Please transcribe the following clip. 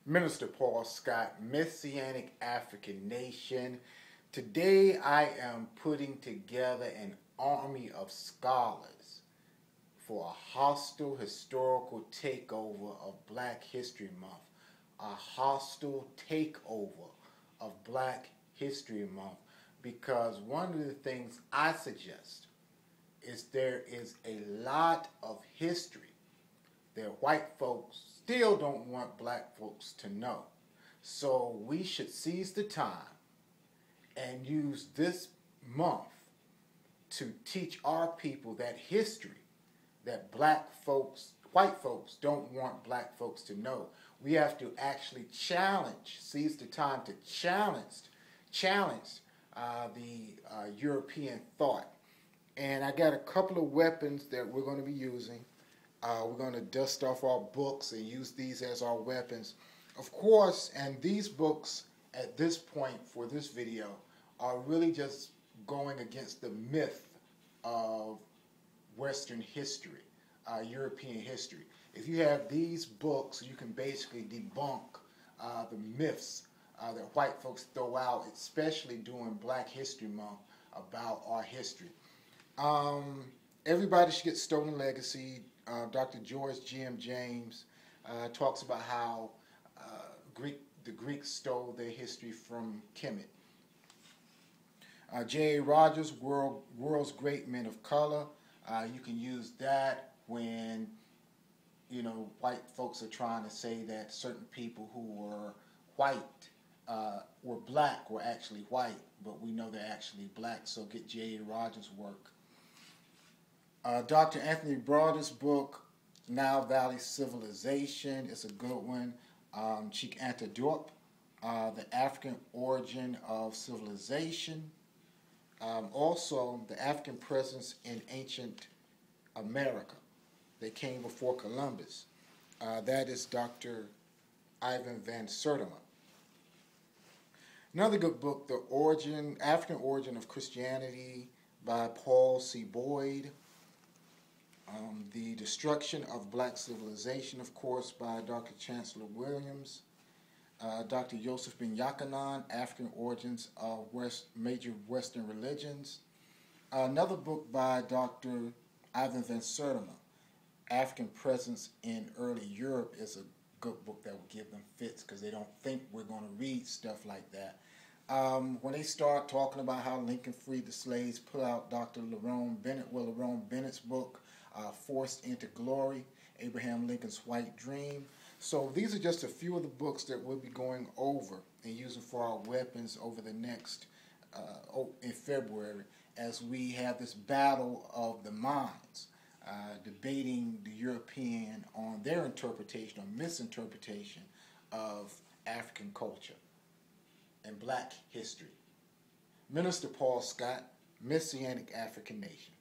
Minister Paul Scott, Messianic Afrikan Nation. Today I am putting together an army of scholars for a hostile historical takeover of Black History Month. A hostile takeover of Black History Month, because one of the things I suggest is there is a lot of history that white folks still don't want black folks to know. So we should seize the time and use this month to teach our people that history that black folks, white folks don't want black folks to know. We have to actually seize the time to challenge the European thought. And I got a couple of weapons that we're going to be using. We're going to dust off our books and use these as our weapons. Of course, and these books at this point for this video are really just going against the myth of Western history, European history. If you have these books, you can basically debunk the myths that white folks throw out, especially during Black History Month, about our history. Everybody should get Stolen Legacy. Dr. George G.M. James talks about how the Greeks stole their history from Kemet. J.A. Rogers, World's Great Men of Color. You can use that when white folks are trying to say that certain people who were white were black were actually white, but we know they're actually black. So get J.A. Rogers' work. Dr. Anthony Broader's book, Nile Valley Civilization, is a good one. Cheek Antidorp, The African Origin of Civilization. Also, the African presence in ancient America. They came before Columbus. That is Dr. Ivan Van Sertima. Another good book, The African Origin of Christianity by Paul C. Boyd. The Destruction of Black Civilization, of course, by Dr. Chancellor Williams. Dr. Yosef Ben Yakanan, African Origins of Major Western Religions. Another book by Dr. Ivan Van Sertima, African Presence in Early Europe, is a good book that will give them fits because they don't think we're going to read stuff like that. When they start talking about how Lincoln freed the slaves, pull out Dr. Lerone Bennett's book, Forced into Glory, Abraham Lincoln's White Dream. So these are just a few of the books that we'll be going over and using for our weapons over the next, in February, as we have this battle of the minds, debating the European on their interpretation or misinterpretation of African culture and black history. Minister Paul Scott, Messianic Afrikan Nation.